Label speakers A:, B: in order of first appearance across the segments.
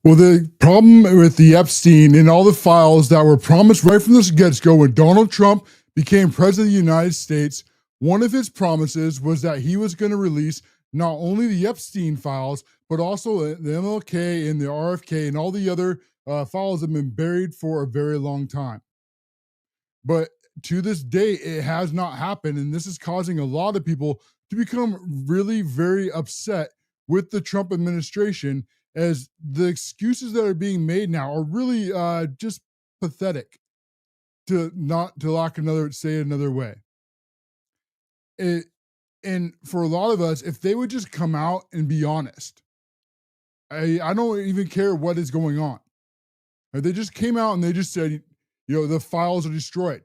A: Well, the problem with the Epstein and all the files that were promised right from the get-go when Donald Trump became president of the United States, one of his promises was that he was going to release not only the Epstein files, but also the MLK and the RFK and all the other files that have been buried for a very long time. But to this day, it has not happened. And this is causing a lot of people to become really very upset with the Trump administration, as the excuses that are being made now are really just pathetic, to not to lack another say it another way. It, and for a lot of us, if they would just come out and be honest, I don't even care what is going on. If they just came out and they just said, the files are destroyed.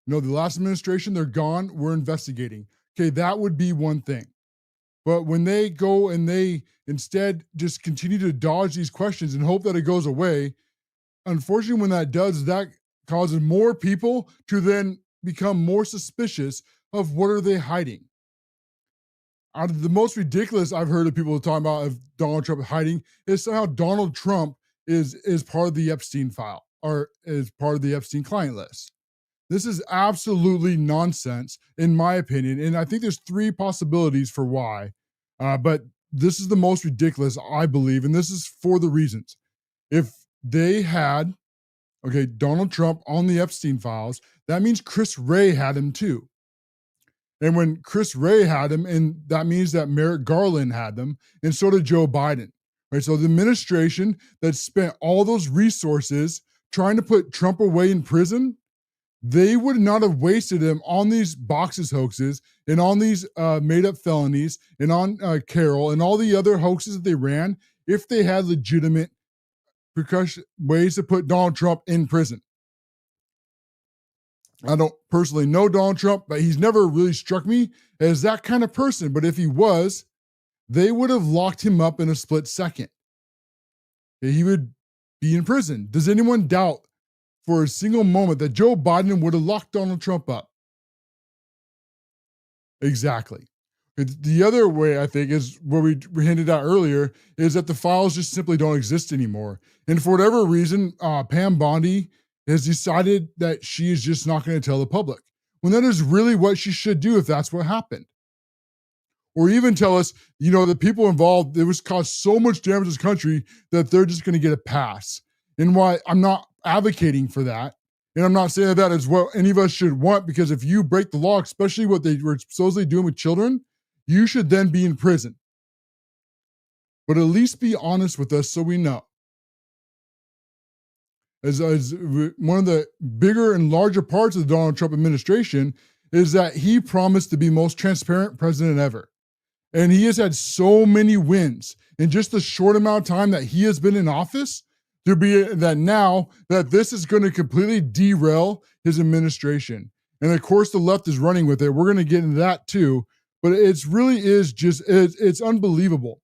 A: The last administration, they're gone. We're investigating. Okay, that would be one thing. But when they go and they instead just continue to dodge these questions and hope that it goes away, unfortunately, when that does, that causes more people to then become more suspicious of what are they hiding. Out of the most ridiculous I've heard of people talking about of Donald Trump hiding is somehow Donald Trump is part of the Epstein file or is part of the Epstein client list. This is absolutely nonsense, in my opinion. And I think there's three possibilities for why. But this is the most ridiculous, I believe. And this is for the reasons. If they had, Donald Trump on the Epstein files, that means Chris Wray had him too. And when Chris Wray had him, and that means that Merrick Garland had them, and so did Joe Biden. Right? So the administration that spent all those resources trying to put Trump away in prison, they would not have wasted him on these boxes hoaxes and on these made-up felonies and on Carroll and all the other hoaxes that they ran if they had legitimate ways to put Donald Trump in prison. I don't personally know Donald Trump, but he's never really struck me as that kind of person. But if he was, they would have locked him up in a split second. He would be in prison. Does anyone doubt for a single moment that Joe Biden would have locked Donald Trump up? Exactly. The other way, I think, is what we hinted at earlier, is that the files just simply don't exist anymore. And for whatever reason, Pam Bondi has decided that she is just not going to tell the public, when that is really what she should do if that's what happened. Or even tell us, the people involved, it was caused so much damage to this country that they're just going to get a pass. And why I'm not advocating for that. And I'm not saying that is what any of us should want, because if you break the law, especially what they were supposedly doing with children, you should then be in prison. But at least be honest with us so we know. As one of the bigger and larger parts of the Donald Trump administration is that he promised to be most transparent president ever. And he has had so many wins in just the short amount of time that he has been in office, to be that now that this is going to completely derail his administration. And of course, the left is running with it. We're going to get into that too. But it's really is just, it's unbelievable.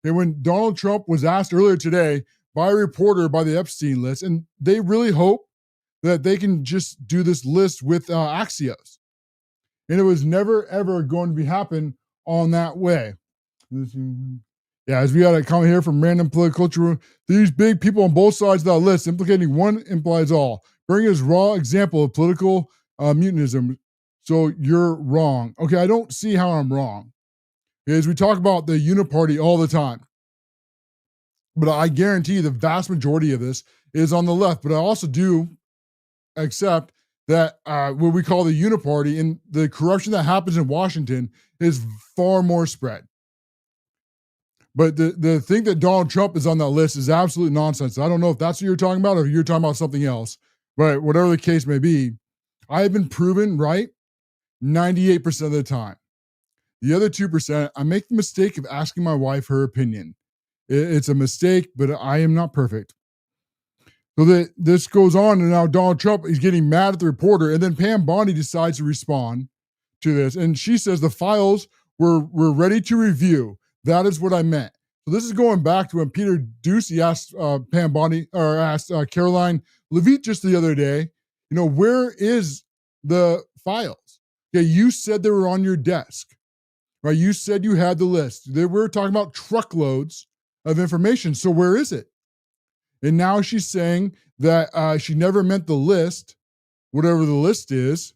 A: And when Donald Trump was asked earlier today by a reporter by the Epstein list, and they really hope that they can just do this list with Axios. And it was never, ever going to be happen on that way. Yeah, as we got a comment here from Random Political Culture, these big people on both sides of that list, implicating one implies all. Bring us raw example of political mutinism. So you're wrong. Okay, I don't see how I'm wrong. As we talk about the uniparty all the time. But I guarantee the vast majority of this is on the left. But I also do accept that what we call the uniparty and the corruption that happens in Washington is far more spread. But the thing that Donald Trump is on that list is absolute nonsense. I don't know if that's what you're talking about or if you're talking about something else. But whatever the case may be, I have been proven right 98% of the time. The other 2%, I make the mistake of asking my wife her opinion. It's a mistake, but I am not perfect. So this goes on, and now Donald Trump is getting mad at the reporter, and then Pam Bondi decides to respond to this. And she says the files were ready to review. That is what I meant. So this is going back to when Peter Doocy asked Pam Bondi, or asked Caroline Levitt just the other day, where is the files? Okay, you said they were on your desk, right? You said you had the list. We were talking about truckloads of information. So where is it? And now she's saying that she never meant the list, whatever the list is,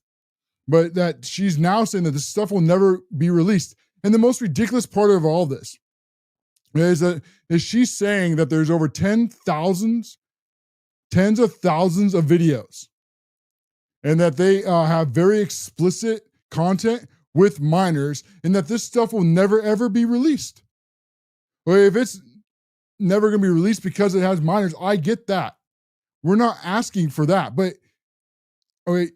A: but that she's now saying that this stuff will never be released. And the most ridiculous part of all this is she's saying that there's over tens of thousands of videos, and that they have very explicit content with minors, and that this stuff will never ever be released. Well, if it's never going to be released because it has minors, I get that. We're not asking for that. But okay,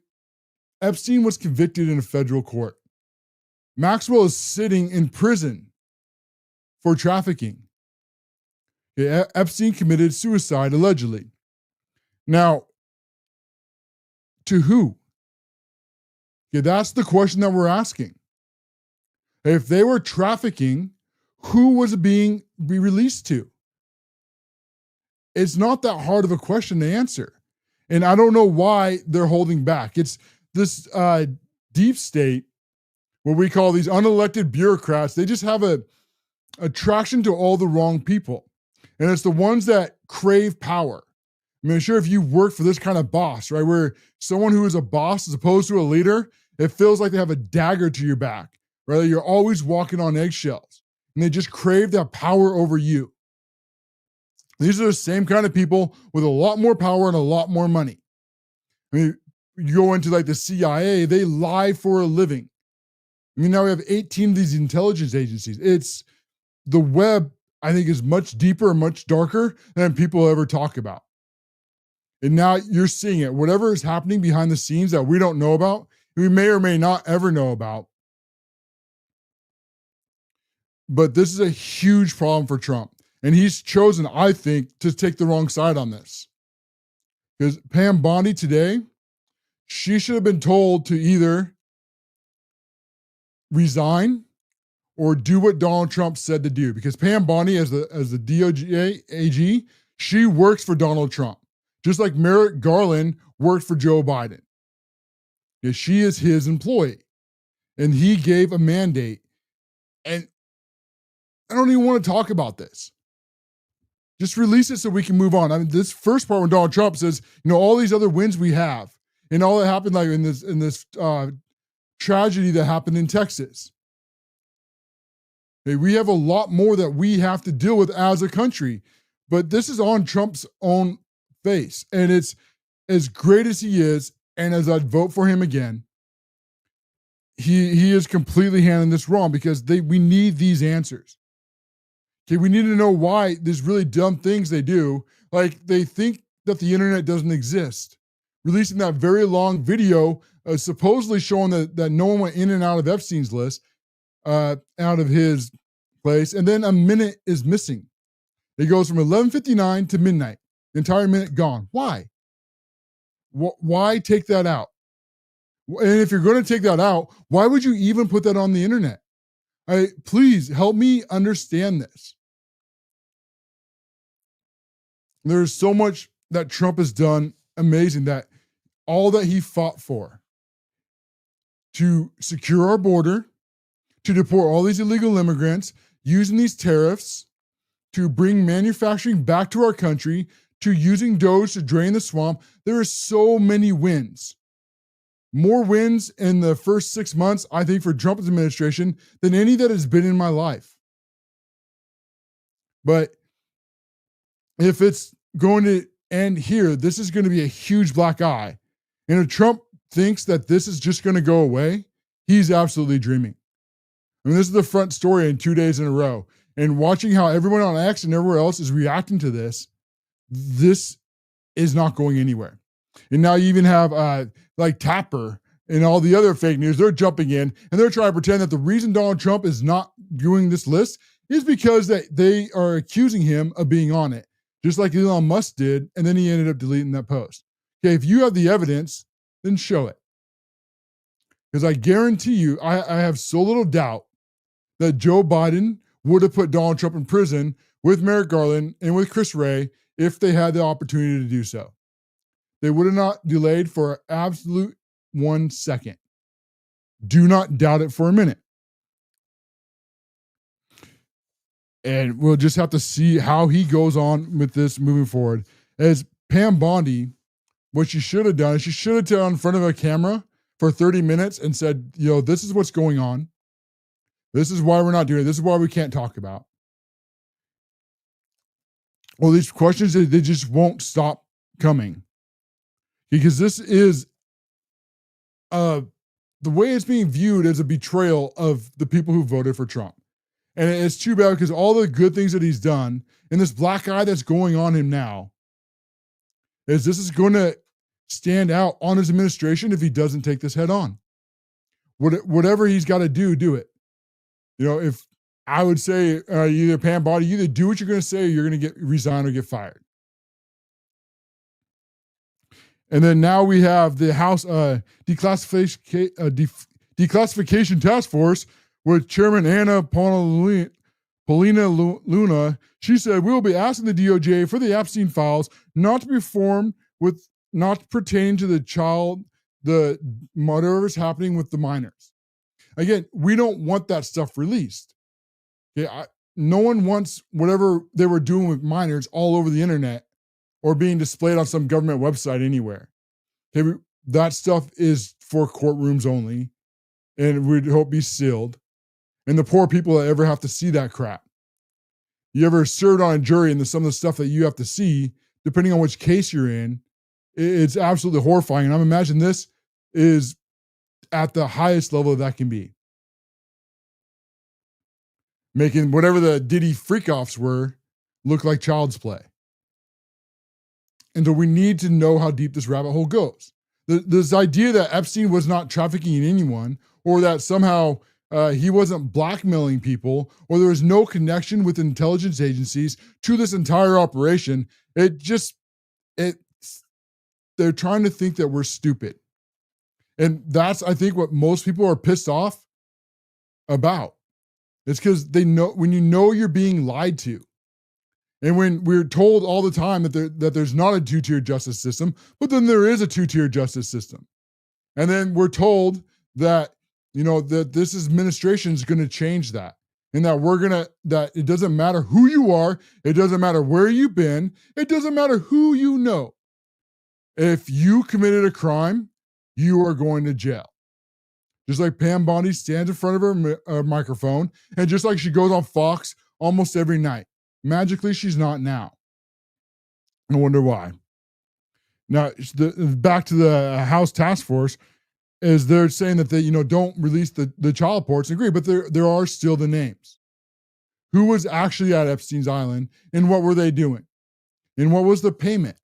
A: Epstein was convicted in a federal court. Maxwell is sitting in prison for trafficking. Okay, Epstein committed suicide, allegedly. Now, to who? Okay, that's the question that we're asking. If they were trafficking, who was it being released to? It's not that hard of a question to answer. And I don't know why they're holding back. It's this deep state, what we call these unelected bureaucrats. They just have a attraction to all the wrong people. And it's the ones that crave power. I mean, sure, if you work for this kind of boss, right, where someone who is a boss as opposed to a leader, it feels like they have a dagger to your back, right? You're always walking on eggshells, and they just crave that power over you. These are the same kind of people with a lot more power and a lot more money. I mean, you go into like the CIA, they lie for a living. I mean, now we have 18 of these intelligence agencies. It's the web, I think, is much deeper and much darker than people ever talk about. And now you're seeing it. Whatever is happening behind the scenes that we don't know about, we may or may not ever know about. But this is a huge problem for Trump. And he's chosen, I think, to take the wrong side on this. Because Pam Bondi today, she should have been told to either resign or do what Donald Trump said to do. Because Pam Bondi, as the DOJ AG, she works for Donald Trump. Just like Merrick Garland worked for Joe Biden. Yeah, she is his employee. And he gave a mandate. And I don't even want to talk about this. Just release it so we can move on. I mean, this first part when Donald Trump says, you know, all these other wins we have, and all that happened like in this tragedy that happened in Texas. Hey, we have a lot more that we have to deal with as a country, but this is on Trump's own face. And it's as great as he is, and as I'd vote for him again, he is completely handling this wrong because we need these answers. Okay, we need to know why there's really dumb things they do. Like they think that the internet doesn't exist. Releasing that very long video supposedly showing that no one went in and out of Epstein's list, out of his place, and then a minute is missing. It goes from 11:59 to midnight. The entire minute gone. Why? Why take that out? And if you're going to take that out, why would you even put that on the internet? Please help me understand this. There's so much that Trump has done amazing, that all that he fought for to secure our border, to deport all these illegal immigrants, using these tariffs to bring manufacturing back to our country, to using Doge to drain the swamp. There are so many wins. More wins in the first 6 months, I think, for Trump's administration than any that has been in my life. But if it's going to end here, this is going to be a huge black eye. And if Trump thinks that this is just going to go away, he's absolutely dreaming. I mean, this is the front story in 2 days in a row. And watching how everyone on X and everywhere else is reacting to this is not going anywhere. And now you even have like Tapper and all the other fake news, they're jumping in and they're trying to pretend that the reason Donald Trump is not doing this list is because that they are accusing him of being on it, just like Elon Musk did, and then he ended up deleting that post. Okay, if you have the evidence, then show it. Because I guarantee you, I have so little doubt that Joe Biden would have put Donald Trump in prison with Merrick Garland and with Chris Wray if they had the opportunity to do so. They would have not delayed for an absolute 1 second. Do not doubt it for a minute. And we'll just have to see how he goes on with this moving forward. As Pam Bondi, what she should have done is she should have turned in front of a camera for 30 minutes and said, this is what's going on. This is why we're not doing it. This is why we can't talk about. Well, these questions, they just won't stop coming. Because this is the way it's being viewed as a betrayal of the people who voted for Trump. And it's too bad because all the good things that he's done and this black eye that's going on him now is this is going to stand out on his administration if he doesn't take this head on. Whatever he's got to do it. If I would say either Pam Bondi, you either do what you're going to say or you're going to get resigned or get fired. And then now we have the House Declassification Task Force with Chairman Anna Paulina Luna. She said, we will be asking the DOJ for the Epstein files not to be not pertain to the whatever's happening with the minors. Again, we don't want that stuff released. Okay, no one wants whatever they were doing with minors all over the internet or being displayed on some government website anywhere. Okay, that stuff is for courtrooms only, and we'd hope be sealed. And the poor people that ever have to see that crap. You ever served on a jury and some of the stuff that you have to see, depending on which case you're in, it's absolutely horrifying. And I'm imagining this is at the highest level that can be. Making whatever the Diddy freak-offs were look like child's play. And so we need to know how deep this rabbit hole goes. This idea that Epstein was not trafficking anyone, or that somehow he wasn't blackmailing people, or there was no connection with intelligence agencies to this entire operation, they're trying to think that we're stupid. And that's, I think, what most people are pissed off about. It's because they know when you're being lied to. And when we're told all the time that there's not a two-tier justice system, but then there is a two-tier justice system. And then we're told that, that this administration is going to change that. And that that it doesn't matter who you are, it doesn't matter where you've been, it doesn't matter who you know. If you committed a crime, you are going to jail. Just like Pam Bondi stands in front of her microphone, and just like she goes on Fox almost every night. Magically, she's not now. I wonder why. Now, back to the House Task Force, is they're saying that they, don't release the child reports. Agree, but there are still the names. Who was actually at Epstein's Island, and what were they doing? And what was the payment?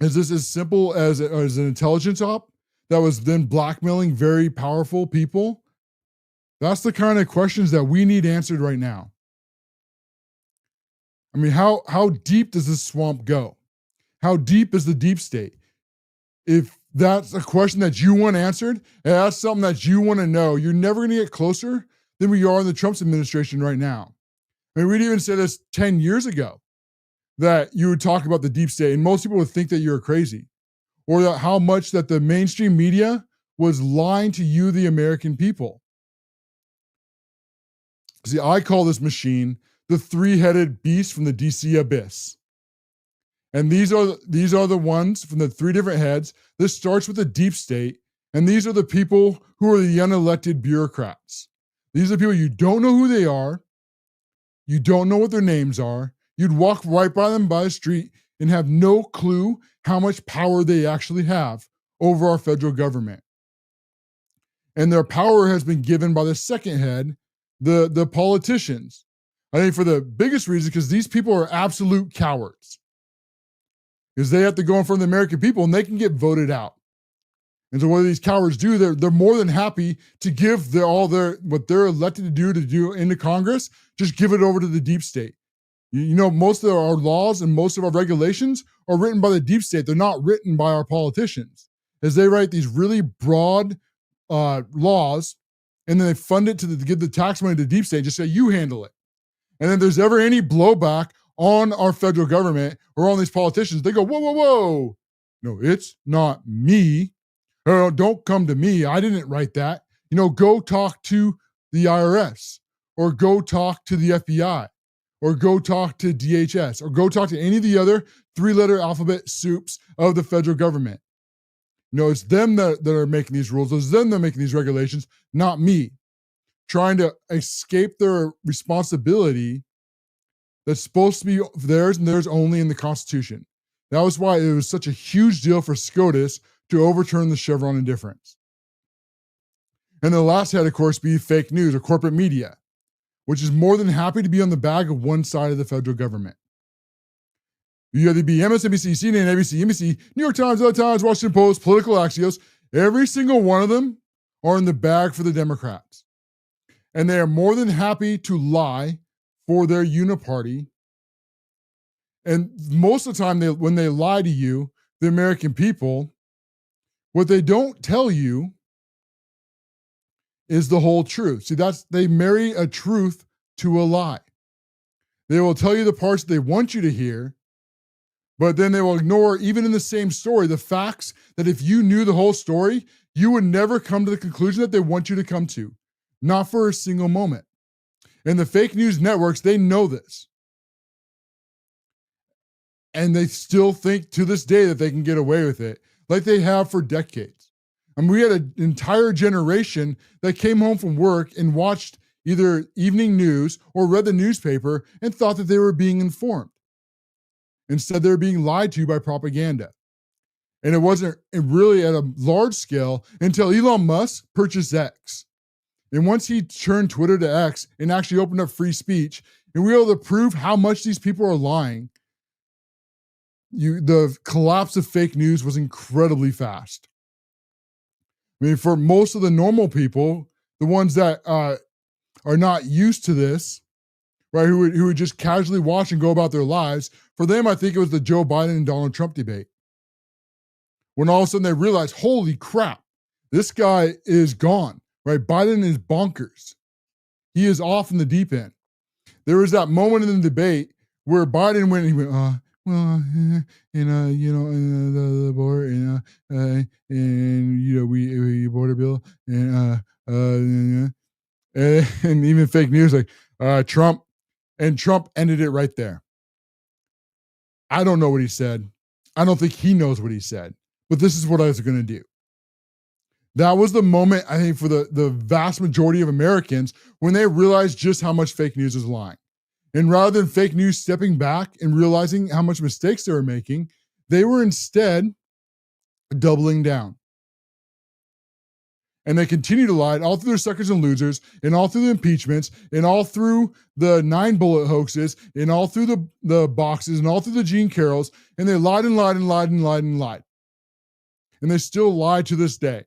A: Is this as simple as an intelligence op that was then blackmailing very powerful people? That's the kind of questions that we need answered right now. I mean, how deep does this swamp go? How deep is the deep state? If that's a question that you want answered, and that's something that you want to know, you're never going to get closer than we are in the Trump administration right now. I mean, we'd even say this 10 years ago, that you would talk about the deep state, and most people would think that you're crazy, or that how much that the mainstream media was lying to you, the American people. See, I call this machine the three-headed beast from the DC abyss. And these are the ones from the three different heads. This starts with the deep state, and these are the people who are the unelected bureaucrats. These are people you don't know who they are, you don't know what their names are, you'd walk right by them by the street and have no clue how much power they actually have over our federal government. And their power has been given by the second head, the politicians. I think for the biggest reason, because these people are absolute cowards. Because they have to go in front of the American people and they can get voted out. And so what do these cowards do? They're more than happy to give what they're elected to do into Congress, just give it over to the deep state. Most of our laws and most of our regulations are written by the deep state. They're not written by our politicians, as they write these really broad laws, and then they fund it to give the tax money to the deep state, just say, you handle it. And then if there's ever any blowback on our federal government or on these politicians, they go, whoa, whoa, whoa. No, it's not me. Don't come to me. I didn't write that. Go talk to the IRS or go talk to the FBI or go talk to DHS, or go talk to any of the other 3-letter alphabet soups of the federal government. No, it's them that are making these rules. It's them that are making these regulations, not me. Trying to escape their responsibility that's supposed to be theirs and theirs only in the Constitution. That was why it was such a huge deal for SCOTUS to overturn the Chevron indifference. And the last head, of course, be fake news or corporate media, which is more than happy to be on the bag of one side of the federal government. You either be MSNBC, CNN, ABC, NBC, New York Times, LA Times, Washington Post, Political Axios, every single one of them are in the bag for the Democrats. And they are more than happy to lie for their uniparty. And most of the time, when they lie to you, the American people, what they don't tell you is the whole truth. See, they marry a truth to a lie. They will tell you the parts they want you to hear, but then they will ignore, even in the same story, the facts that if you knew the whole story, you would never come to the conclusion that they want you to come to. Not for a single moment. And the fake news networks, they know this. And they still think to this day that they can get away with it, like they have for decades. I mean, we had an entire generation that came home from work and watched either evening news or read the newspaper and thought that they were being informed. Instead, they were being lied to by propaganda. And it wasn't really at a large scale until Elon Musk purchased X. And once he turned Twitter to X and actually opened up free speech, and we were able to prove how much these people are lying, the collapse of fake news was incredibly fast. I mean, for most of the normal people, the ones that are not used to this, right, who would just casually watch and go about their lives, for them, I think it was the Joe Biden and Donald Trump debate. When all of a sudden they realized, holy crap, this guy is gone. Right, Biden is bonkers. He is off in the deep end. There was that moment in the debate where Biden went, and he went, the border, we border bill, and even fake news like Trump, and Trump ended it right there. I don't know what he said. I don't think he knows what he said, but this is what I was going to do. That was the moment, I think, for the vast majority of Americans when they realized just how much fake news is lying. And rather than fake news stepping back and realizing how much mistakes they were making, they were instead doubling down. And they continue to lie all through their suckers and losers, and all through the impeachments, and all through the 9-bullet hoaxes, and all through the boxes, and all through the Gene Carrolls, and they lied and lied and lied and lied and lied. And they still lie to this day.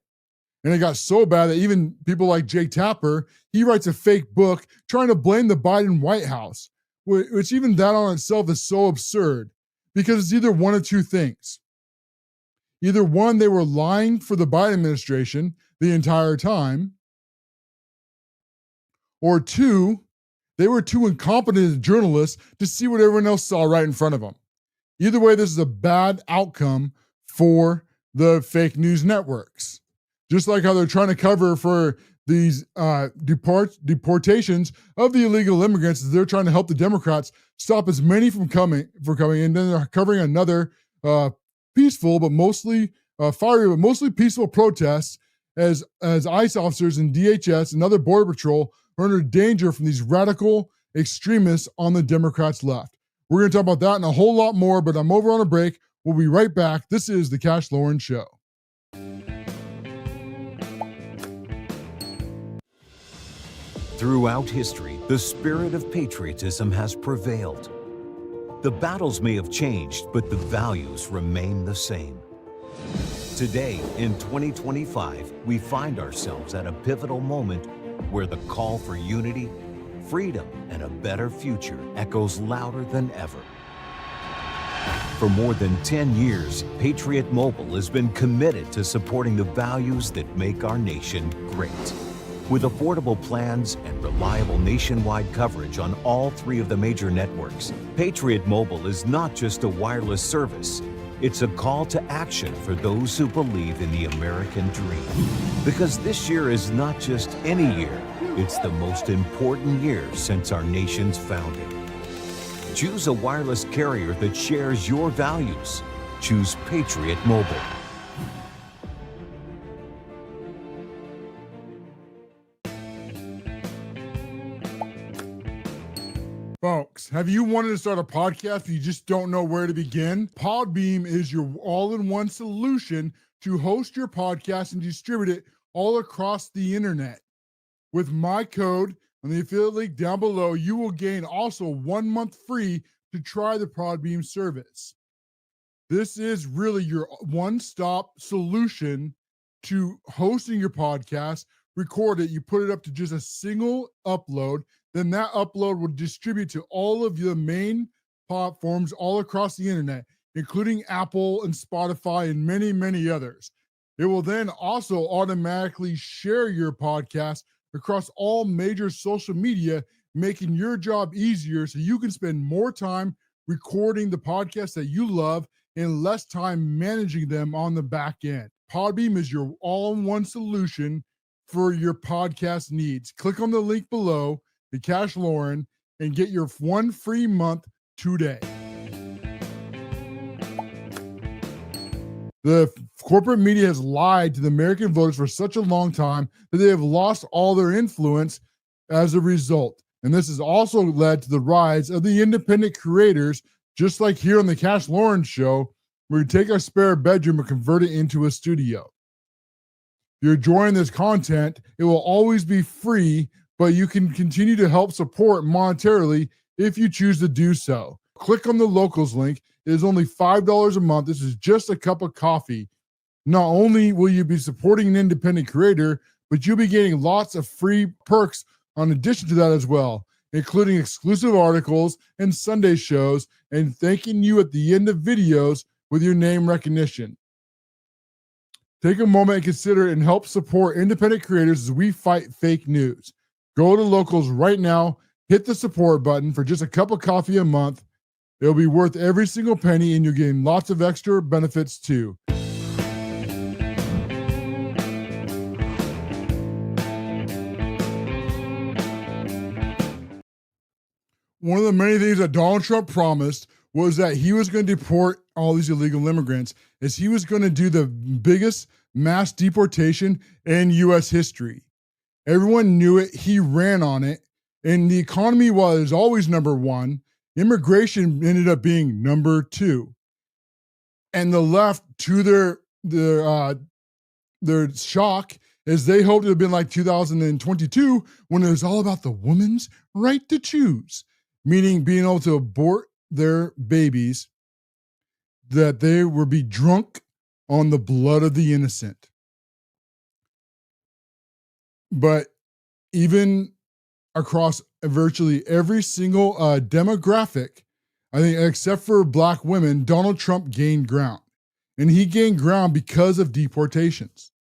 A: And it got so bad that even people like Jake Tapper, he writes a fake book trying to blame the Biden White House, which even that on itself is so absurd because it's either one of two things. Either one, they were lying for the Biden administration the entire time, or two, they were too incompetent as journalists to see what everyone else saw right in front of them. Either way, this is a bad outcome for the fake news networks. Just like how they're trying to cover for these deportations of the illegal immigrants, they're trying to help the Democrats stop as many from coming, and then they're covering another peaceful but mostly fiery but mostly peaceful protests as ICE officers and DHS and other Border Patrol are under danger from these radical extremists on the Democrats' left. We're going to talk about that and a whole lot more, but I'm over on a break. We'll be right back. This is the Cash Loren Show.
B: Throughout history, the spirit of patriotism has prevailed. The battles may have changed, but the values remain the same. Today, in 2025, we find ourselves at a pivotal moment where the call for unity, freedom, and a better future echoes louder than ever. For more than 10 years, Patriot Mobile has been committed to supporting the values that make our nation great. With affordable plans and reliable nationwide coverage on all 3 of the major networks, Patriot Mobile is not just a wireless service. It's a call to action for those who believe in the American dream. Because this year is not just any year, it's the most important year since our nation's founding. Choose a wireless carrier that shares your values. Choose Patriot Mobile.
A: Folks, have you wanted to start a podcast but you just don't know where to begin? Podbeam is your all-in-one solution to host your podcast and distribute it all across the internet. With my code on the affiliate link down below, you will gain also 1 month free to try the Podbeam service. This is really your one-stop solution to hosting your podcast. Record it, you put it up to just a single upload, then that upload will distribute to all of the main platforms all across the internet, including Apple and Spotify and many, many others. It will then also automatically share your podcast across all major social media, making your job easier so you can spend more time recording the podcasts that you love and less time managing them on the back end. Podbeam is your all-in-one solution for your podcast needs. Click on the link below, the CASHLOREN, and get your 1 free month today. The corporate media has lied to the American voters for such a long time that they have lost all their influence as a result. And this has also led to the rise of the independent creators, just like here on the CASHLOREN show, where we take our spare bedroom and convert it into a studio. If you're enjoying this content, it will always be free, but you can continue to help support monetarily if you choose to do so. Click on the locals link. It is only $5 a month. This is just a cup of coffee. Not only will you be supporting an independent creator, but you'll be getting lots of free perks in addition to that as well, including exclusive articles and Sunday shows, and thanking you at the end of videos with your name recognition. Take a moment and consider it and help support independent creators as we fight fake news. Go to locals right now, hit the support button for just a cup of coffee a month. It'll be worth every single penny, and you're getting lots of extra benefits too. One of the many things that Donald Trump promised was that he was going to deport all these illegal immigrants, as he was going to do the biggest mass deportation in U.S. history. Everyone knew it. He ran on it. And the economy was always number one. Immigration ended up being number two. And the left, to their shock, as they hoped it would have been like 2022, when it was all about the woman's right to choose, meaning being able to abort their babies, that they would be drunk on the blood of the innocent. But even across virtually every single demographic, I think, except for black women, Donald Trump gained ground. And he gained ground because of deportations.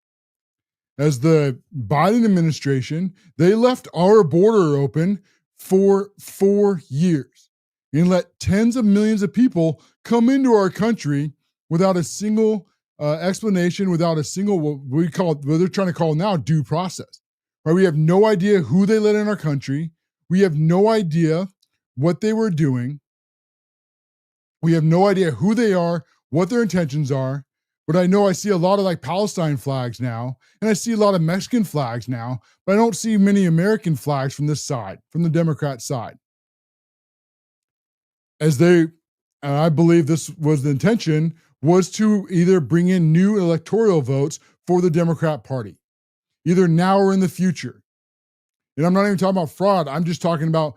A: As the Biden administration, they left our border open for 4 years and let tens of millions of people come into our country without a single explanation, without a single, what they're trying to call now, due process. Right? We have no idea who they let in our country. We have no idea what they were doing. We have no idea who they are, what their intentions are. But I know I see a lot of like Palestine flags now, and I see a lot of Mexican flags now, but I don't see many American flags from this side, from the Democrat side. As they, and I believe this was the intention, was to either bring in new electoral votes for the Democrat Party, either now or in the future. And I'm not even talking about fraud. I'm just talking about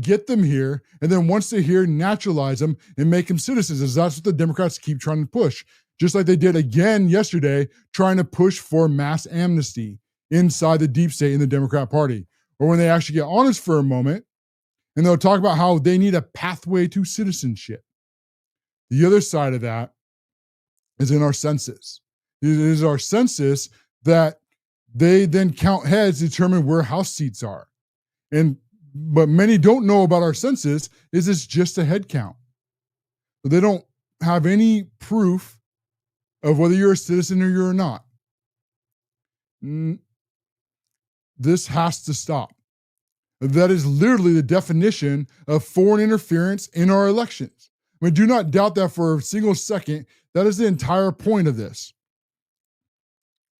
A: get them here, and then once they're here, naturalize them and make them citizens, as that's what the Democrats keep trying to push. Just like they did again yesterday, trying to push for mass amnesty inside the deep state in the Democrat Party. Or when they actually get honest for a moment, and they'll talk about how they need a pathway to citizenship. The other side of that is in our census. It is our census that they then count heads to determine where house seats are. And but many don't know about our census is it's just a head count. So they don't have any proof of whether you're a citizen or you're not. This has to stop. That is literally the definition of foreign interference in our elections. I mean, do not doubt that for a single second. That is the entire point of this.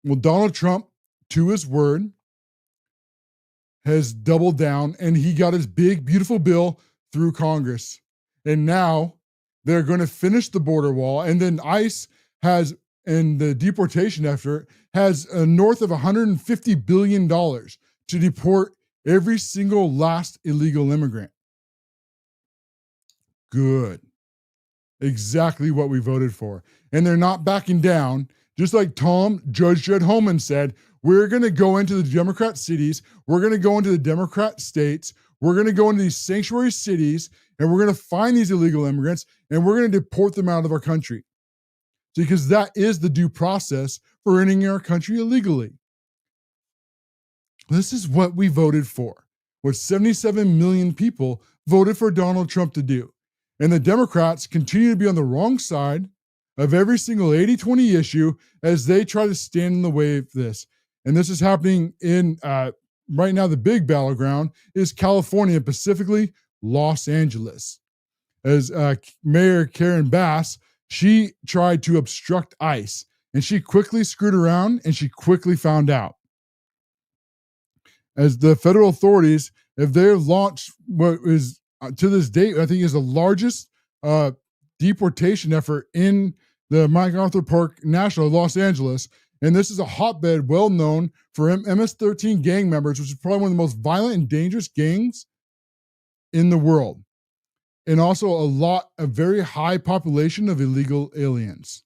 A: Well, Donald Trump, to his word, has doubled down and he got his big, beautiful bill through Congress. And now they're going to finish the border wall. And then ICE has, and the deportation effort, has north of $150 billion to deport every single last illegal immigrant. Good. Exactly what we voted for. And they're not backing down. Just like Judge Judd Holman said, we're going to go into the Democrat cities. We're going to go into the Democrat states. We're going to go into these sanctuary cities, and we're going to find these illegal immigrants, and we're going to deport them out of our country. Because that is the due process for entering our country illegally. This is what we voted for. What 77 million people voted for Donald Trump to do. And the Democrats continue to be on the wrong side of every single 80-20 issue as they try to stand in the way of this. And this is happening in, right now, the big battleground is California, and specifically Los Angeles. As Mayor Karen Bass, she tried to obstruct ICE, and she quickly screwed around, and she quickly found out. As the federal authorities, if they have launched what is, to this date, I think is the largest deportation effort in the MacArthur Park National, Los Angeles. And this is a hotbed well known for MS-13 gang members, which is probably one of the most violent and dangerous gangs in the world. And also a very high population of illegal aliens.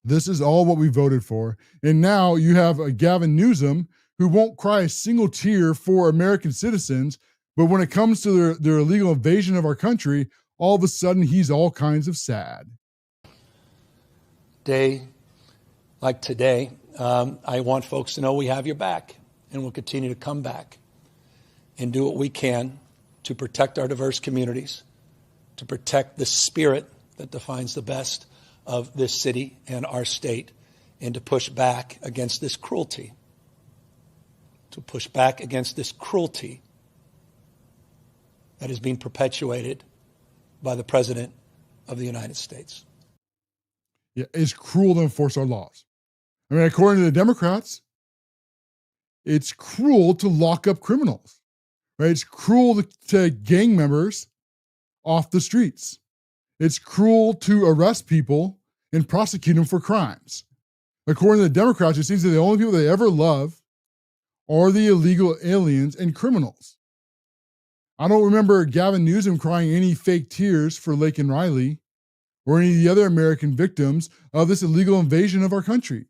A: This is all what we voted for. And now you have a Gavin Newsom who won't cry a single tear for American citizens, but when it comes to their illegal invasion of our country, all of a sudden he's all kinds of sad.
C: Day like today, I want folks to know we have your back, and we'll continue to come back and do what we can to protect our diverse communities, to protect the spirit that defines the best of this city and our state, and to push back against this cruelty. To push back against this cruelty that is being perpetuated by the President of the United States.
A: Yeah, it's cruel to enforce our laws. I mean, according to the Democrats, it's cruel to lock up criminals, right? It's cruel to gang members off the streets. It's cruel to arrest people and prosecute them for crimes. According to the Democrats, it seems that the only people they ever love are the illegal aliens and criminals. I don't remember Gavin Newsom crying any fake tears for Laken Riley or any of the other American victims of this illegal invasion of our country.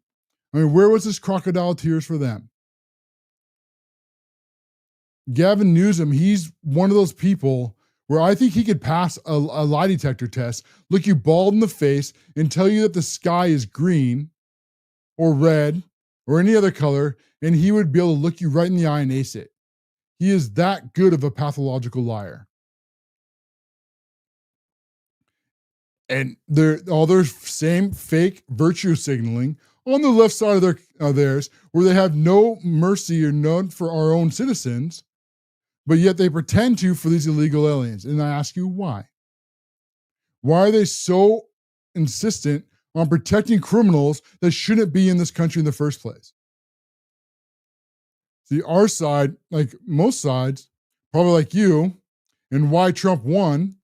A: I mean, where was this crocodile tears for them? Gavin Newsom, he's one of those people where I think he could pass a lie detector test, look you bald in the face, and tell you that the sky is green or red or any other color, and he would be able to look you right in the eye and ace it. He is that good of a pathological liar. And all their same fake virtue signaling on the left side of theirs, where they have no mercy or none for our own citizens, but yet they pretend to for these illegal aliens. And I ask you why? Why are they so insistent on protecting criminals that shouldn't be in this country in the first place? See, our side, like most sides, probably like you, and why Trump won,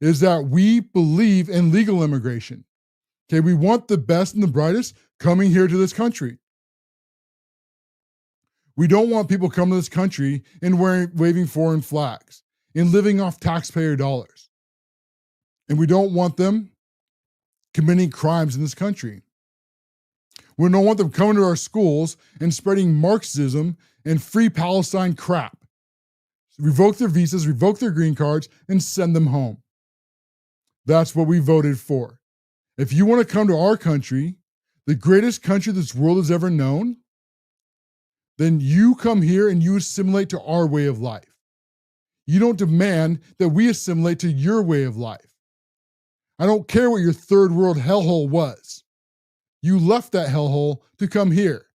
A: is that we believe in legal immigration. Okay, we want the best and the brightest coming here to this country. We don't want people coming to this country and waving foreign flags and living off taxpayer dollars. And we don't want them committing crimes in this country. We don't want them coming to our schools and spreading Marxism and free Palestine crap. Revoke their visas, revoke their green cards, and send them home. That's what we voted for. If you want to come to our country, the greatest country this world has ever known, then you come here and you assimilate to our way of life. You don't demand that we assimilate to your way of life. I don't care what your third world hellhole was. You left that hellhole to come here.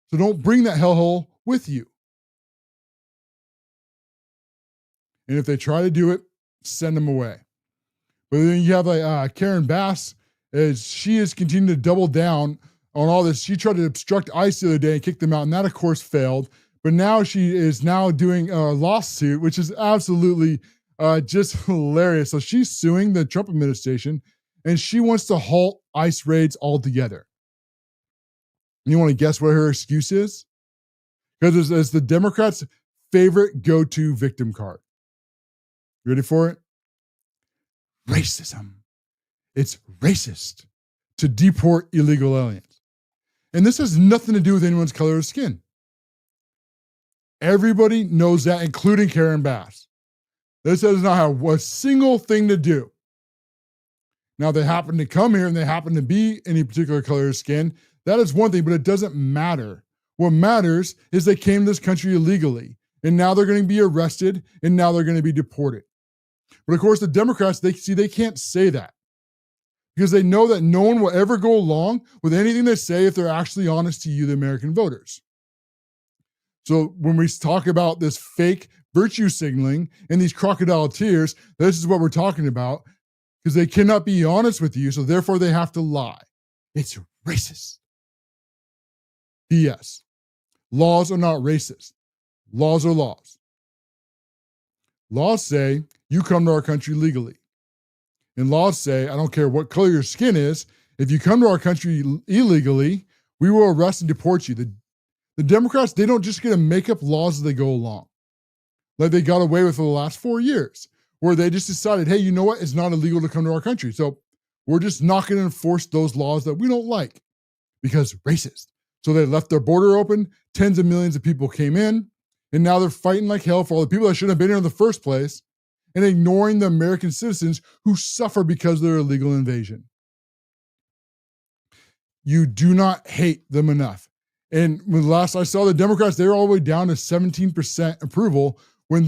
A: So don't bring that hellhole with you. And if they try to do it, send them away. But then you have like Karen Bass, as she is continuing to double down on all this. She tried to obstruct ICE the other day and kick them out, and that, of course, failed. But now she is now doing a lawsuit, which is absolutely just hilarious. So she's suing the Trump administration, and she wants to halt ICE raids altogether. You want to guess what her excuse is? Because it's the Democrats' favorite go-to victim card. Ready for it? Racism. It's racist to deport illegal aliens. And this has nothing to do with anyone's color of skin. Everybody knows that, including Karen Bass. This does not have a single thing to do. Now, they happen to come here and they happen to be any particular color of skin. That is one thing, but it doesn't matter. What matters is they came to this country illegally, and now they're going to be arrested, and now they're going to be deported. But of course, the Democrats, they can't say that because they know that no one will ever go along with anything they say if they're actually honest to you, the American voters. So when we talk about this fake virtue signaling and these crocodile tears, this is what we're talking about, because they cannot be honest with you, so therefore they have to lie. It's racist. P.S. Laws are not racist. Laws are laws. Laws say you come to our country legally. And laws say, I don't care what color your skin is, if you come to our country illegally, we will arrest and deport you. The Democrats, they don't just get to make up laws as they go along, like they got away with for the last 4 years, where they just decided, hey, you know what? It's not illegal to come to our country. So we're just not going to enforce those laws that we don't like because racist. So they left their border open. Tens of millions of people came in, and now they're fighting like hell for all the people that shouldn't have been here in the first place and ignoring the American citizens who suffer because of their illegal invasion. You do not hate them enough. And when last I saw the Democrats, they were all the way down to 17% approval when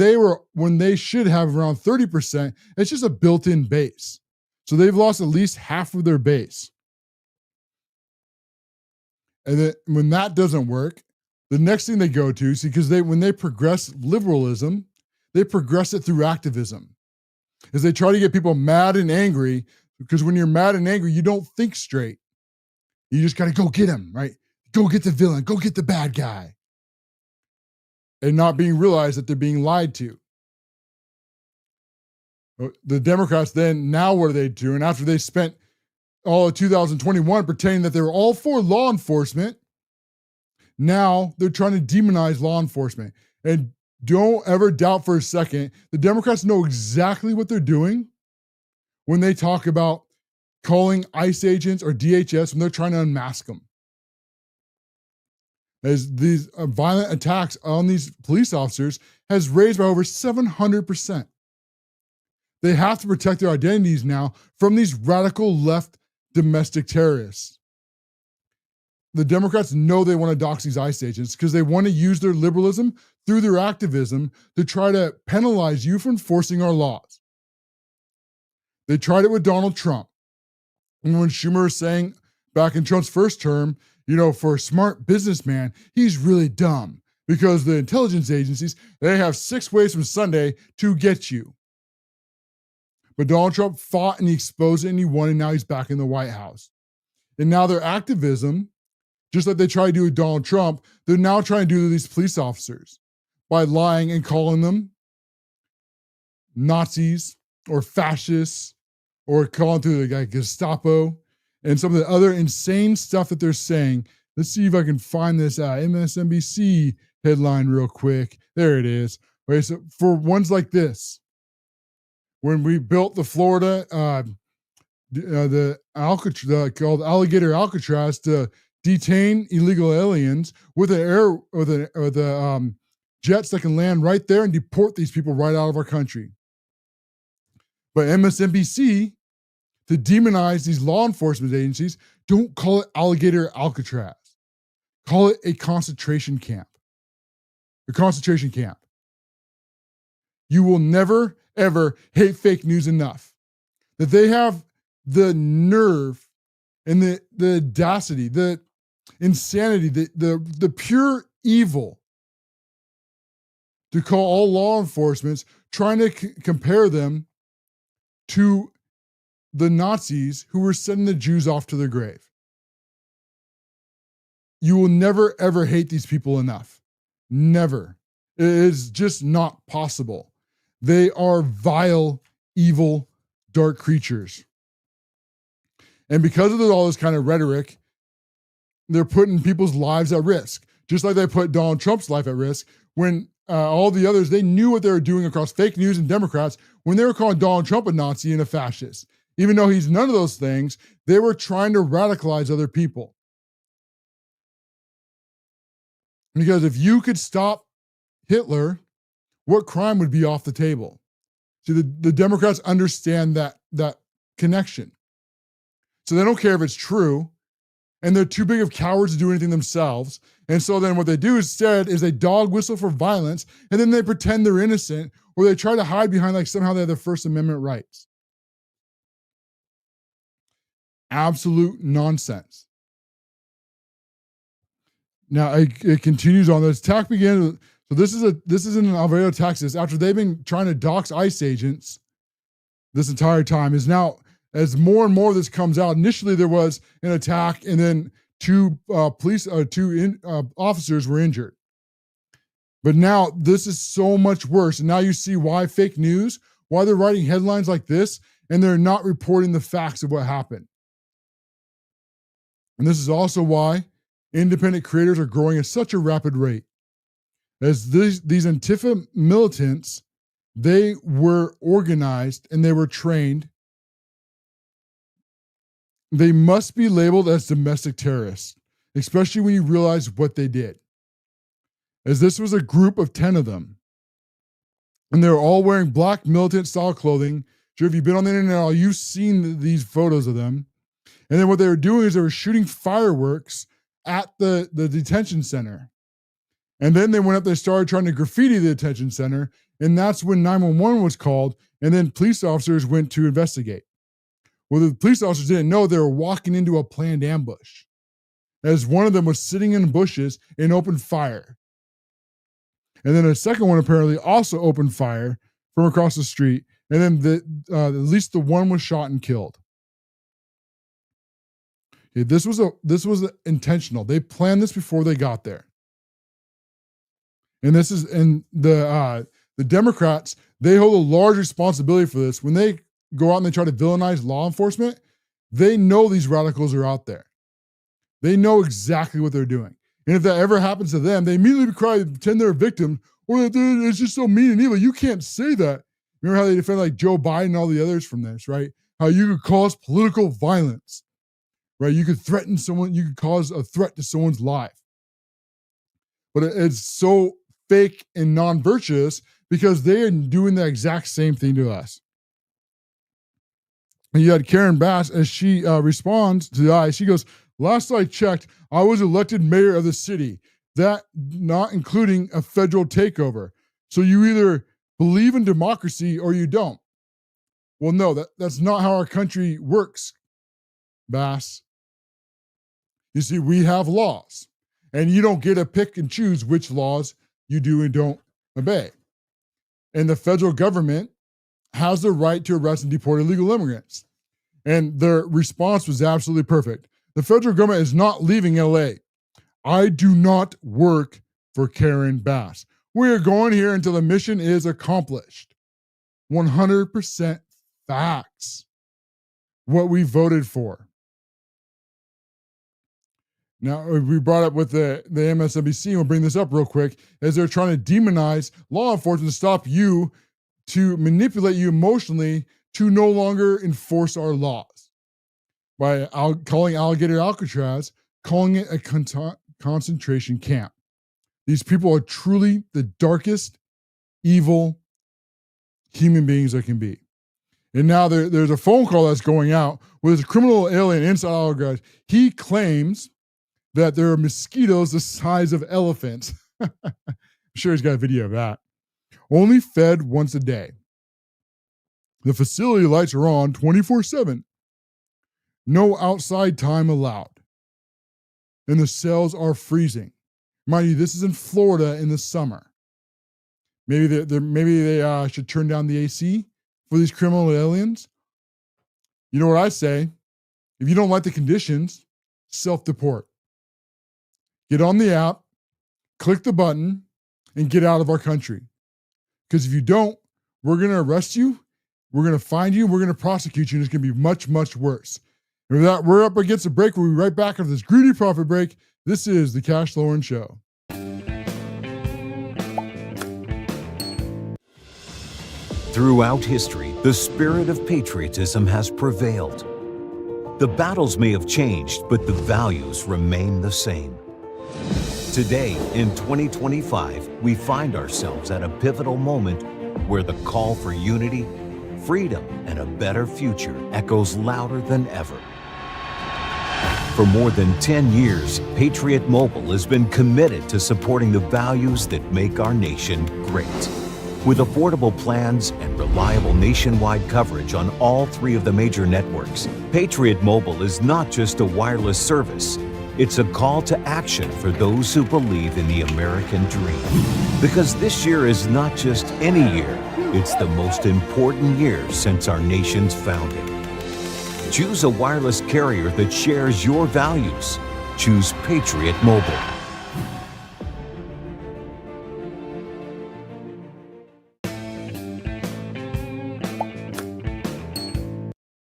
A: they should have around 30%. It's just a built-in base. So they've lost at least half of their base. And then when that doesn't work, the next thing they go to, see, because when they progress liberalism, they progress it through activism. As they try to get people mad and angry, because when you're mad and angry, you don't think straight. You just got to go get him, right? Go get the villain, go get the bad guy. And not being realized that they're being lied to. The Democrats then, now what are they doing? After they spent all of 2021 pretending that they were all for law enforcement, now they're trying to demonize law enforcement. And don't ever doubt for a second, the Democrats know exactly what they're doing when they talk about calling ICE agents or DHS when they're trying to unmask them. As these violent attacks on these police officers has raised by over 700%. They have to protect their identities now from these radical left domestic terrorists. The Democrats know they want to dox these ICE agents because they want to use their liberalism through their activism to try to penalize you for enforcing our laws. They tried it with Donald Trump. And when Schumer was saying back in Trump's first term, you know, for a smart businessman, he's really dumb because the intelligence agencies, they have 6 ways from Sunday to get you. But Donald Trump fought and he exposed it and he won, and now he's back in the White House. And now their activism, just like they tried to do with Donald Trump, they're now trying to do to these police officers by lying and calling them Nazis or fascists or calling to the Gestapo and some of the other insane stuff that they're saying. Let's see if I can find this MSNBC headline real quick. There it is. Okay, so for ones like this, when we built the Florida, the Alcatraz, called Alligator Alcatraz, to detain illegal aliens with the jets that can land right there and deport these people right out of our country. But MSNBC, to demonize these law enforcement agencies, don't call it Alligator Alcatraz. Call it a concentration camp. A concentration camp. You will never, ever hate fake news enough. That they have the nerve and the audacity, the insanity, the pure evil to call all law enforcement trying to compare them to the Nazis who were sending the Jews off to their grave. You will never, ever hate these people enough. Never. It is just not possible. They are vile, evil, dark creatures. And because of all this kind of rhetoric, they're putting people's lives at risk, just like they put Donald Trump's life at risk when all the others, they knew what they were doing across fake news and Democrats when they were calling Donald Trump a Nazi and a fascist. Even though he's none of those things, they were trying to radicalize other people. Because if you could stop Hitler, what crime would be off the table? See, the Democrats understand that connection. So they don't care if it's true, and they're too big of cowards to do anything themselves. And so then what they do instead is they dog whistle for violence, and then they pretend they're innocent, or they try to hide behind like somehow they have the First Amendment rights. Absolute nonsense. Now it continues on. The attack began. So this is in Alvarado, Texas. After they've been trying to dox ICE agents this entire time, is now as more and more of this comes out. Initially, there was an attack, and then two officers were injured. But now this is so much worse. And now you see why fake news, why they're writing headlines like this, and they're not reporting the facts of what happened. And this is also why independent creators are growing at such a rapid rate. As these Antifa militants, they were organized and they were trained. They must be labeled as domestic terrorists, especially when you realize what they did. As this was a group of 10 of them. And they're all wearing black militant style clothing. Sure, if you've been on the internet, you've seen these photos of them. And then what they were doing is they were shooting fireworks at the detention center. And then they went up there, started trying to graffiti the detention center. And that's when 911 was called. And then police officers went to investigate. Well, the police officers didn't know they were walking into a planned ambush, as one of them was sitting in bushes and opened fire. And then a second one apparently also opened fire from across the street. And then at least the one was shot and killed. Okay, this was intentional. They planned this before they got there. And the Democrats, they hold a large responsibility for this. When they go out and they try to villainize law enforcement, they know these radicals are out there. They know exactly what they're doing. And if that ever happens to them, they immediately pretend they're a victim, or that it's just so mean and evil. You can't say that. Remember how they defend like Joe Biden and all the others from this, right? How you could cause political violence, right? You could threaten someone, you could cause a threat to someone's life. But it's so fake and non-virtuous because they are doing the exact same thing to us. And you had Karen Bass, as she responds to the ICE, she goes, "Last I checked, I was elected mayor of the city, that not including a federal takeover. So you either believe in democracy or you don't." Well, no, that's not how our country works, Bass. You see, we have laws, and you don't get to pick and choose which laws you do and don't obey. And the federal government has the right to arrest and deport illegal immigrants. And their response was absolutely perfect. The federal government is not leaving LA. I do not work for Karen Bass. We are going here until the mission is accomplished. 100% facts. What we voted for. Now, we brought up with the MSNBC, and we'll bring this up real quick, as they're trying to demonize law enforcement to stop you, to manipulate you emotionally to no longer enforce our laws. By calling Alligator Alcatraz, calling it a concentration camp. These people are truly the darkest, evil human beings there can be. And now there's a phone call that's going out where there's a criminal alien inside Alcatraz. He claims that there are mosquitoes the size of elephants. I'm sure he's got a video of that. Only fed once a day. The facility lights are on 24/7. No outside time allowed. And the cells are freezing. Mind you, this is in Florida in the summer. Maybe they should turn down the AC for these criminal aliens. You know what I say? If you don't like the conditions, self-deport. Get on the app, click the button, and get out of our country. Because if you don't, we're going to arrest you, we're going to find you, we're going to prosecute you, and it's going to be much, much worse. And with that, we're up against a break. We'll be right back after this greedy profit break. This is the Cash Loren Show.
B: Throughout history, the spirit of patriotism has prevailed. The battles may have changed, but the values remain the same. Today, in 2025, we find ourselves at a pivotal moment where the call for unity, freedom, and a better future echoes louder than ever. For more than 10 years, Patriot Mobile has been committed to supporting the values that make our nation great. With affordable plans and reliable nationwide coverage on all 3 of the major networks, Patriot Mobile is not just a wireless service. It's a call to action for those who believe in the American dream. Because this year is not just any year, it's the most important year since our nation's founding. Choose a wireless carrier that shares your values. Choose Patriot Mobile.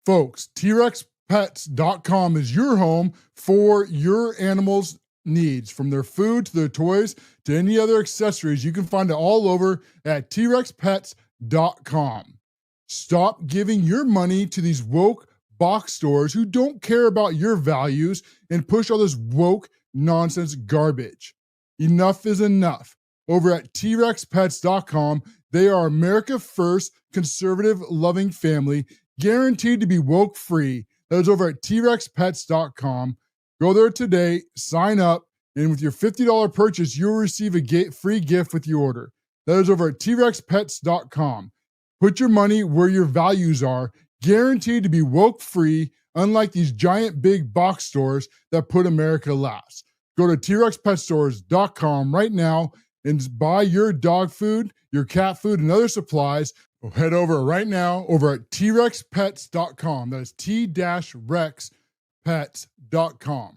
A: Folks, TRexPets.com is your home for your animals' needs, from their food to their toys to any other accessories. You can find it all over at TRexPets.com. Stop giving your money to these woke box stores who don't care about your values and push all this woke nonsense garbage. Enough is enough. Over at TRexPets.com, they are America's first conservative loving family, guaranteed to be woke free. That is over at TRexPets.com. Go there today, sign up, and with your $50 purchase, you'll receive a free gift with your order. That is over at TRexPets.com. Put your money where your values are, guaranteed to be woke free, unlike these giant big box stores that put America last. Go to TRexPetStores.com right now and buy your dog food, your cat food, and other supplies. Head over right now over at TRexPets.com. That is T-Rex-Pets.com.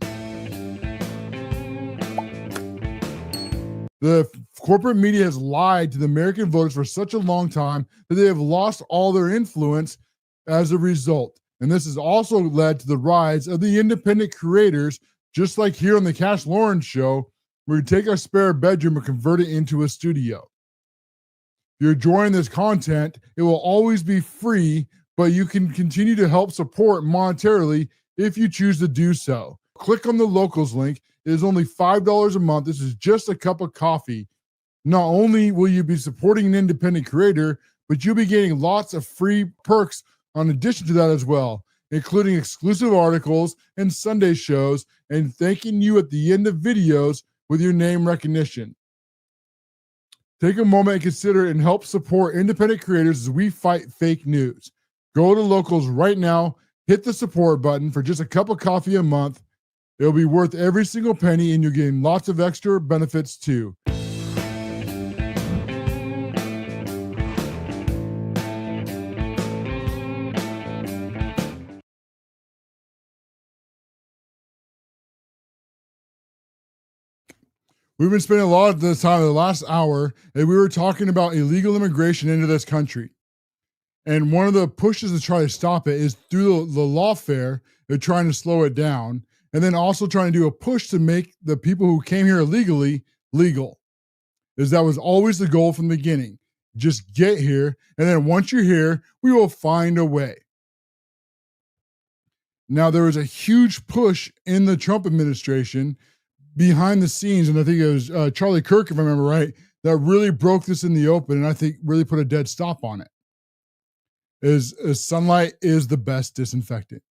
A: The corporate media has lied to the American voters for such a long time that they have lost all their influence as a result. And this has also led to the rise of the independent creators, just like here on the Cash Loren Show, where we take our spare bedroom and convert it into a studio. If you're enjoying this content, it will always be free, but you can continue to help support monetarily if you choose to do so. Click on the locals link. It is only $5 a month. This is just a cup of coffee. Not only will you be supporting an independent creator, but you'll be getting lots of free perks in addition to that as well, including exclusive articles and Sunday shows, and thanking you at the end of videos with your name recognition. Take a moment and consider and help support independent creators as we fight fake news. Go to locals right now, hit the support button for just a cup of coffee a month. It'll be worth every single penny, and you're getting lots of extra benefits too. We've been spending a lot of this time in the last hour, and we were talking about illegal immigration into this country. And one of the pushes to try to stop it is through the lawfare. They're trying to slow it down, and then also trying to do a push to make the people who came here illegally legal. That was always the goal from the beginning. Just get here, and then once you're here, we will find a way. Now, there was a huge push in the Trump administration behind the scenes, and I think it was Charlie Kirk, if I remember right, that really broke this in the open, and I think really put a dead stop on it. Is sunlight is the best disinfectant.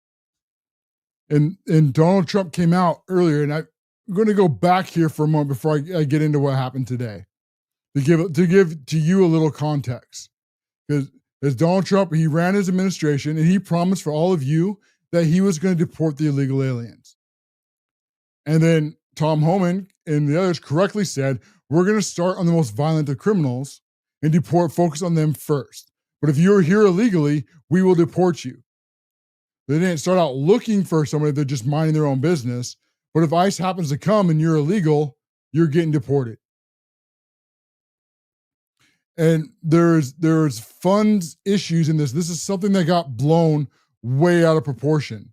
A: And Donald Trump came out earlier, and I'm going to go back here for a moment before I get into what happened today, to give to you a little context. Because as Donald Trump, he ran his administration, and he promised for all of you that he was going to deport the illegal aliens. And then Tom Homan and the others correctly said, we're going to start on the most violent of criminals, and focus on them first. But if you're here illegally, we will deport you. They didn't start out looking for somebody, they're just minding their own business. But if ICE happens to come and you're illegal, you're getting deported. And there's funds issues in this. This is something that got blown way out of proportion.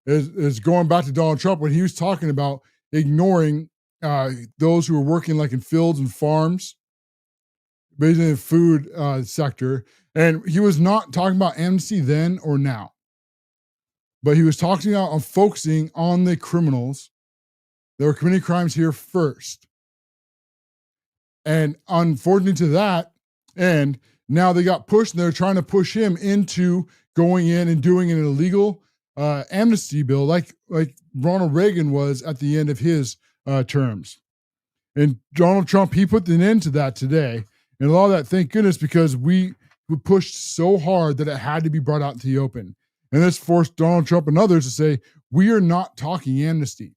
A: Is going back to Donald Trump when he was talking about ignoring those who were working like in fields and farms, basically in the food sector. And he was not talking about amnesty then or now, but he was talking about focusing on the criminals that were committing crimes here first. And unfortunately to that end, now they got pushed and they're trying to push him into going in and doing an illegal amnesty bill like Ronald Reagan was at the end of his terms. And Donald Trump, he put an end to that today. And a lot of that, thank goodness, because we pushed so hard that it had to be brought out into the open. And this forced Donald Trump and others to say, we are not talking amnesty.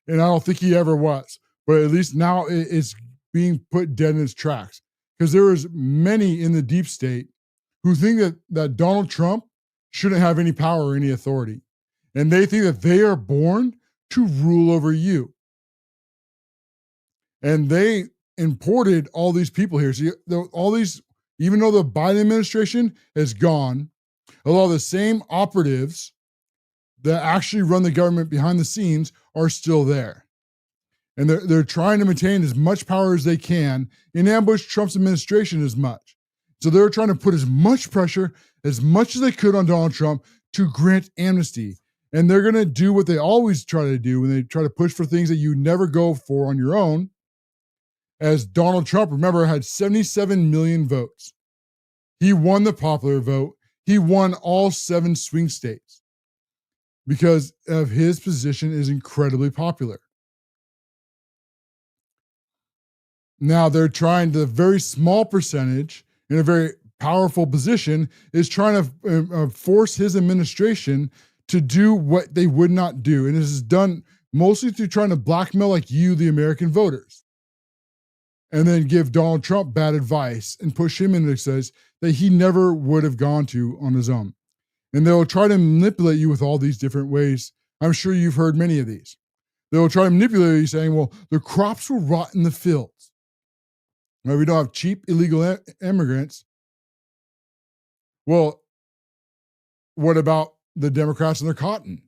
A: And I don't think he ever was. But at least now it's being put dead in its tracks. Because there is many in the deep state who think that Donald Trump shouldn't have any power or any authority. And they think that they are born to rule over you. And they imported all these people here. So all these, even though the Biden administration is gone, a lot of the same operatives that actually run the government behind the scenes are still there. And they're trying to maintain as much power as they can and ambush Trump's administration as much. So they're trying to put as much pressure, as much as they could on Donald Trump to grant amnesty. And they're going to do what they always try to do when they try to push for things that you never go for on your own. As Donald Trump, remember, had 77 million votes. He won the popular vote. He won all 7 swing states because of his position is incredibly popular. Now they're trying, the very small percentage in a very powerful position is trying to force his administration to do what they would not do. And this is done mostly through trying to blackmail like you, the American voters, and then give Donald Trump bad advice and push him into places that he never would have gone to on his own. And they'll try to manipulate you with all these different ways. I'm sure you've heard many of these. They'll try to manipulate you saying, well, the crops will rot in the fields. Now, we don't have cheap illegal immigrants. Well, what about the Democrats and their cotton?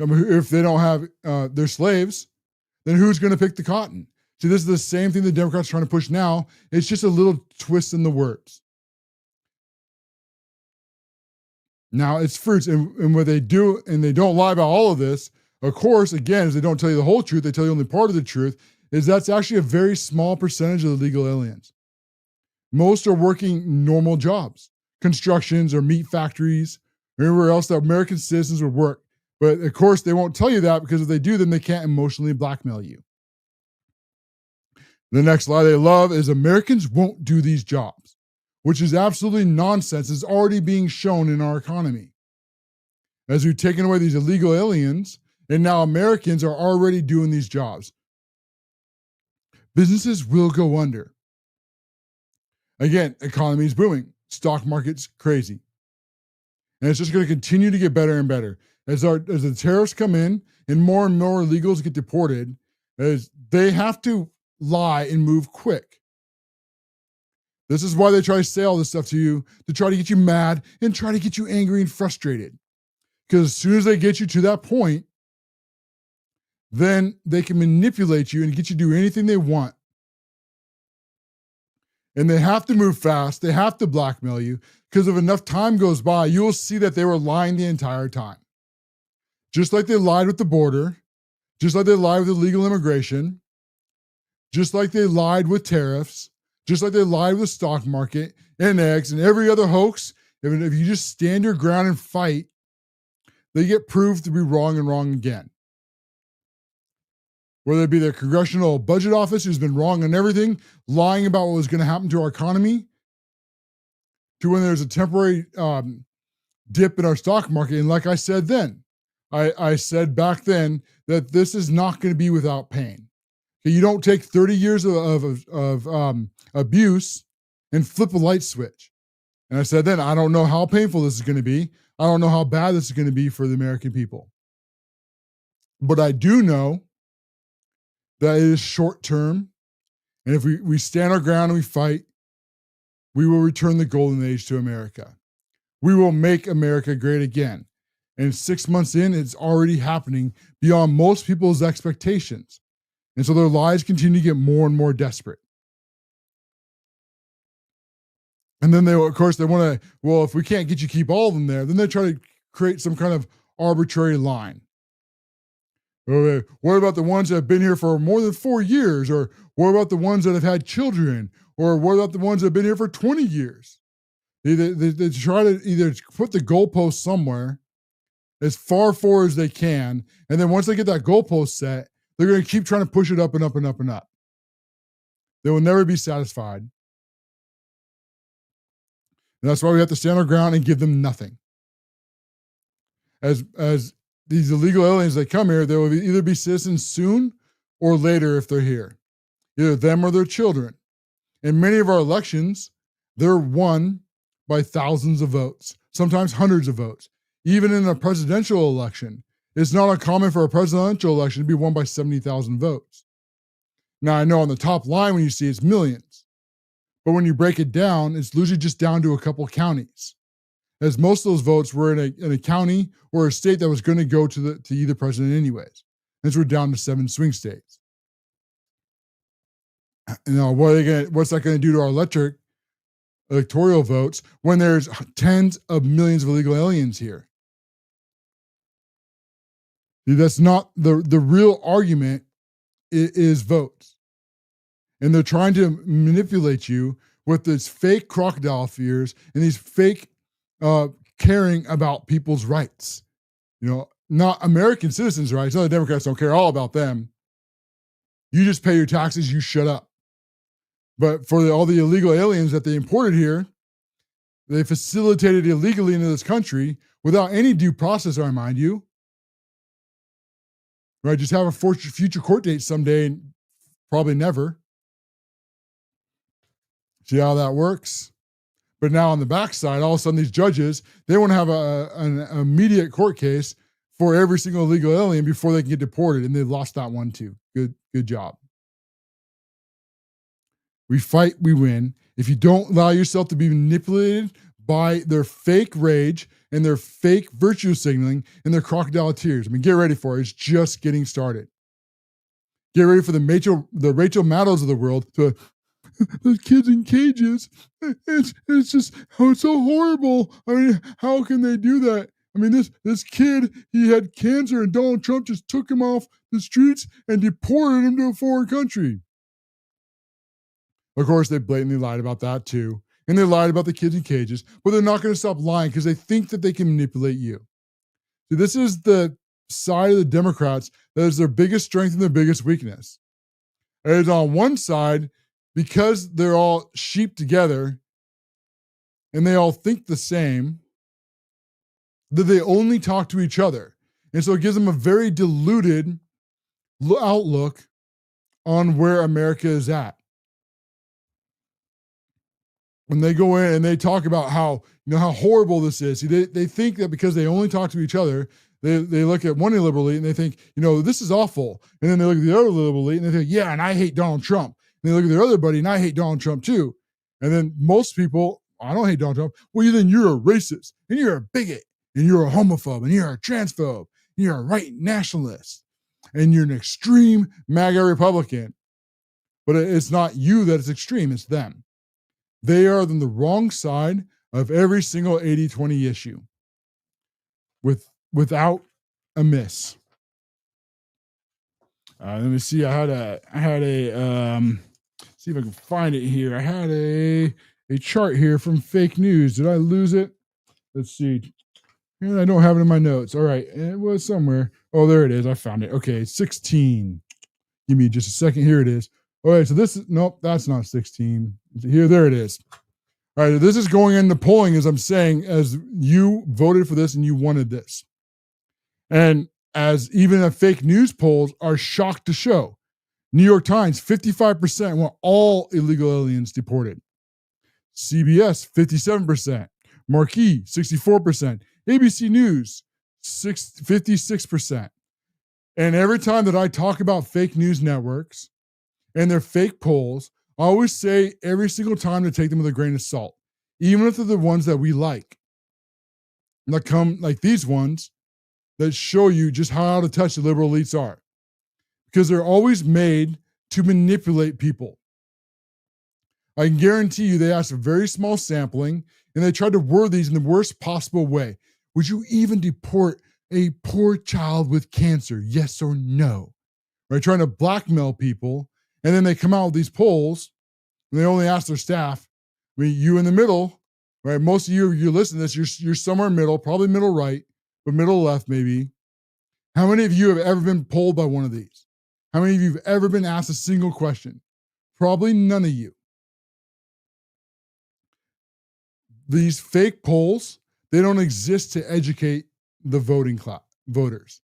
A: I mean, if they don't have their slaves, then who's going to pick the cotton? See, this is the same thing the Democrats are trying to push now. It's just a little twist in the words. Now, it's fruits. And what they do, and they don't lie about all of this, of course, again, is they don't tell you the whole truth. They tell you only part of the truth, is that's actually a very small percentage of the legal aliens. Most are working normal jobs, constructions or meat factories, or anywhere else that American citizens would work. But of course, they won't tell you that because if they do, then they can't emotionally blackmail you. The next lie they love is Americans won't do these jobs, which is absolutely nonsense. It's already being shown in our economy. As we've taken away these illegal aliens, and now Americans are already doing these jobs. Businesses will go under. Again, economy is booming. Stock market's crazy. And it's just going to continue to get better and better. As the tariffs come in and more illegals get deported, as they have to lie and move quick. This is why they try to say all this stuff to you, to try to get you mad and try to get you angry and frustrated. Because as soon as they get you to that point, then they can manipulate you and get you to do anything they want. And they have to move fast. They have to blackmail you because if enough time goes by, you'll see that they were lying the entire time. Just like they lied with the border, just like they lied with illegal immigration, just like they lied with tariffs, just like they lied with the stock market and eggs and every other hoax. If you just stand your ground and fight, they get proved to be wrong and wrong again. Whether it be their Congressional Budget Office, who's been wrong on everything, lying about what was going to happen to our economy, to when there's a temporary dip in our stock market. And like I said then, I said back then that this is not going to be without pain. Okay, you don't take 30 years of abuse and flip a light switch. And I said then, I don't know how painful this is going to be. I don't know how bad this is going to be for the American people. But I do know that it is short term. And if we stand our ground and we fight, we will return the golden age to America. We will make America great again. And 6 months in, it's already happening beyond most people's expectations. And so their lives continue to get more and more desperate. And then they want to, well, if we can't get you keep all of them there, then they try to create some kind of arbitrary line. Okay, what about the ones that have been here for more than 4 years? Or what about the ones that have had children? Or what about the ones that have been here for 20 years? They try to either put the goalpost somewhere as far forward as they can, and then once they get that goalpost set, they're going to keep trying to push it up and up and up and up. They will never be satisfied. And that's why we have to stand our ground and give them nothing. As these illegal aliens that come here, they will either be citizens soon or later if they're here. Either them or their children. In many of our elections, they're won by thousands of votes, sometimes hundreds of votes. Even in a presidential election, it's not uncommon for a presidential election to be won by 70,000 votes. Now, I know on the top line when you see it's millions, but when you break it down, it's usually just down to a couple counties, as most of those votes were in a county or a state that was going to go to either president anyways. And so we're down to 7 swing states. You know, what's that going to do to our electoral votes when there's tens of millions of illegal aliens here? That's not the real argument. Is votes. And they're trying to manipulate you with this fake crocodile fears and these fake caring about people's rights. You know, not American citizens' rights. No, the Democrats don't care all about them. You just pay your taxes, you shut up. But for all the illegal aliens that they imported here, they facilitated illegally into this country without any due process, I remind you. Right, just have a future court date someday, probably never. See how that works? But now on the backside, all of a sudden these judges, they want to have an immediate court case for every single illegal alien before they can get deported, and they lost that one too. Good job. We fight, we win. If you don't allow yourself to be manipulated by their fake rage and their fake virtue signaling and their crocodile tears. I mean, get ready for it. It's just getting started. Get ready for the Rachel Maddows of the world to those kids in cages. It's just, oh, it's so horrible. I mean, how can they do that? I mean, this kid, he had cancer and Donald Trump just took him off the streets and deported him to a foreign country. Of course, they blatantly lied about that too. And they lied about the kids in cages, but they're not going to stop lying because they think that they can manipulate you. See, this is the side of the Democrats that is their biggest strength and their biggest weakness. It is on one side, because they're all sheep together and they all think the same, that they only talk to each other. And so it gives them a very diluted outlook on where America is at. When they go in and they talk about how horrible this is, they think that because they only talk to each other, they look at one illiberal elite and they think, this is awful. And then they look at the other illiberal elite and they think, yeah, and I hate Donald Trump. And they look at their other buddy and I hate Donald Trump too. And then most people, I don't hate Donald Trump. Well, then you're a racist and you're a bigot and you're a homophobe and you're a transphobe and you're a right nationalist and you're an extreme MAGA Republican. But it's not you that is extreme, it's them. They are on the wrong side of every single 80-20 issue without a miss. Let me see. I had a see if I can find it here. I had a chart here from fake news. Did I lose it? Let's see. And I don't have it in my notes. All right. It was somewhere. Oh, there it is. I found it. Okay. 16. Give me just a second. Here it is. All right. So nope, that's not 16. Here, there it is. All right. This is going into polling, as I'm saying, as you voted for this and you wanted this. And as even the fake news polls are shocked to show. New York Times, 55% want all illegal aliens deported. CBS, 57%. Marquee, 64%. ABC News, 56%. And every time that I talk about fake news networks and their fake polls, I always say every single time to take them with a grain of salt, even if they're the ones that we like. That come like these ones that show you just how out of touch the liberal elites are. Because they're always made to manipulate people. I can guarantee you they asked a very small sampling and they tried to word these in the worst possible way. Would you even deport a poor child with cancer? Yes or no? Right? Trying to blackmail people. And then they come out with these polls and they only ask their staff. I mean, you in the middle, right? Most of you, you're listening to this, you're somewhere middle, probably middle right, but middle left maybe. How many of you have ever been polled by one of these? How many of you have ever been asked a single question? Probably none of you. These fake polls, they don't exist to educate the voters.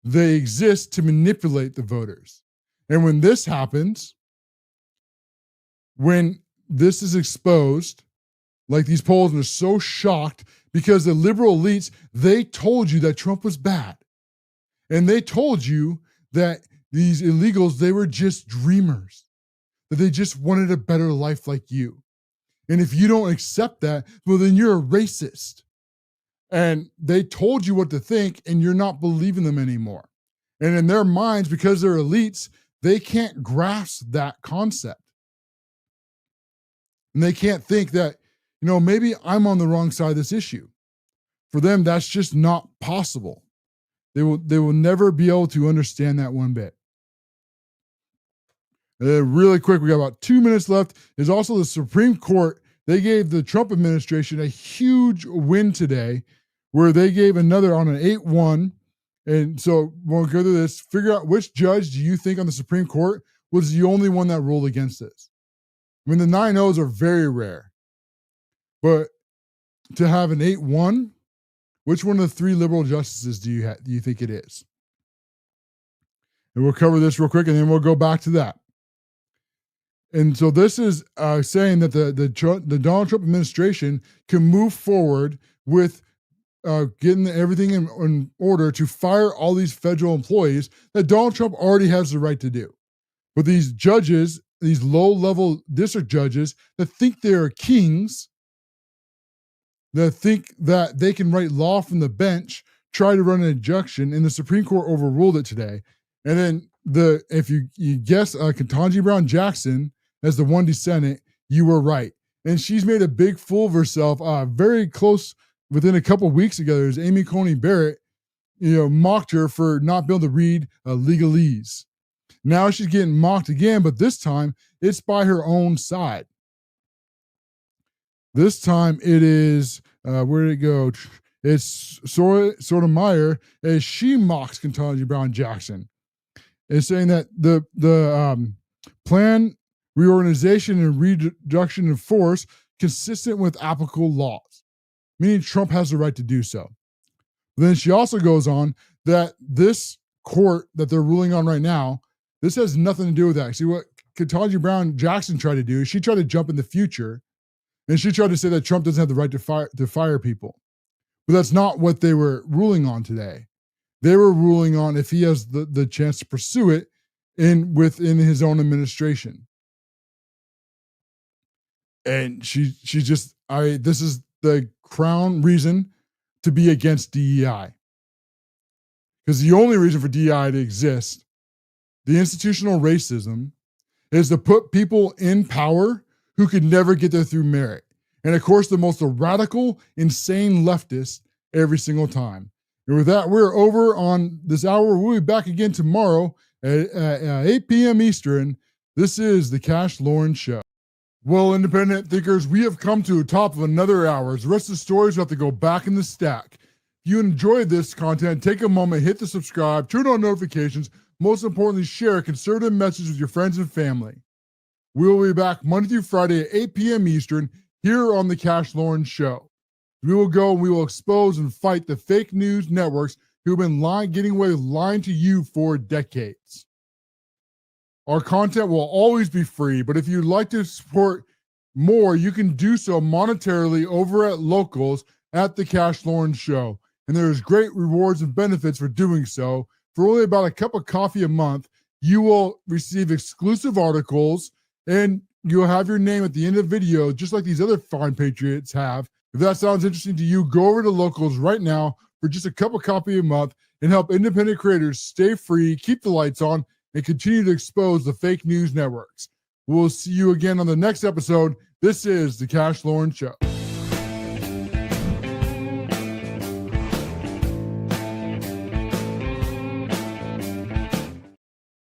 A: They exist to manipulate the voters. And when this happens, when this is exposed, like these polls, and they're so shocked because the liberal elites, they told you that Trump was bad. And they told you that these illegals, they were just dreamers, that they just wanted a better life like you. And if you don't accept that, well, then you're a racist. And they told you what to think, and you're not believing them anymore. And in their minds, because they're elites, they can't grasp that concept. And they can't think that, maybe I'm on the wrong side of this issue. For them, that's just not possible. They will never be able to understand that one bit. Really quick, we got about 2 minutes left. There's also the Supreme Court. They gave the Trump administration a huge win today, where they gave another on an 8-1. And so we'll go through this, figure out which judge do you think on the Supreme Court was the only one that ruled against this. I mean, the 9-0s are very rare. But to have an 8-1, which one of the three liberal justices do you think it is? And we'll cover this real quick, and then we'll go back to that. And so this is saying that the Donald Trump administration can move forward with getting everything in order to fire all these federal employees that Donald Trump already has the right to do. But these judges, these low-level district judges that think they're kings, that think that they can write law from the bench, try to run an injunction, and the Supreme Court overruled it today. And then if you guess Ketanji Brown Jackson as the one dissent, you were right. And she's made a big fool of herself. Very close, within a couple of weeks ago, there's Amy Coney Barrett, mocked her for not being able to read legalese. Now she's getting mocked again, but this time it's by her own side. This time it is, where did it go? It's Sotomayor as she mocks Ketanji Brown Jackson. It's saying that the plan reorganization and reduction in force consistent with applicable laws, meaning Trump has the right to do so. But then she also goes on that this court that they're ruling on right now, this has nothing to do with that. See, what Ketanji Brown Jackson tried to do is she tried to jump in the future, and she tried to say that Trump doesn't have the right to fire people. But that's not what they were ruling on today. They were ruling on if he has the chance to pursue it within his own administration. And she just, this is the crown reason to be against DEI. Because the only reason for DEI to exist, the institutional racism, is to put people in power who could never get there through merit. And of course, the most radical, insane leftists every single time. And with that, we're over on this hour. We'll be back again tomorrow at 8 p.m. Eastern. This is the CASHLOREN Show. Well, independent thinkers, we have come to the top of another hour. The rest of the stories have to go back in the stack. If you enjoyed this content, take a moment, hit the subscribe, turn on notifications. Most importantly, share a conservative message with your friends and family. We will be back Monday through Friday at 8 p.m. Eastern here on the CASHLOREN Show. We will go and we will expose and fight the fake news networks who have been getting away with lying to you for decades. Our content will always be free, but if you'd like to support more, you can do so monetarily over at Locals at the CASHLOREN Show. And there's great rewards and benefits for doing so. For only about a cup of coffee a month, you will receive exclusive articles and you'll have your name at the end of the video, just like these other fine patriots have. If that sounds interesting to you, go over to Locals right now for just a cup of coffee a month and help independent creators stay free, keep the lights on, and continue to expose the fake news networks. We'll see you again on the next episode. This is the CASHLOREN Show.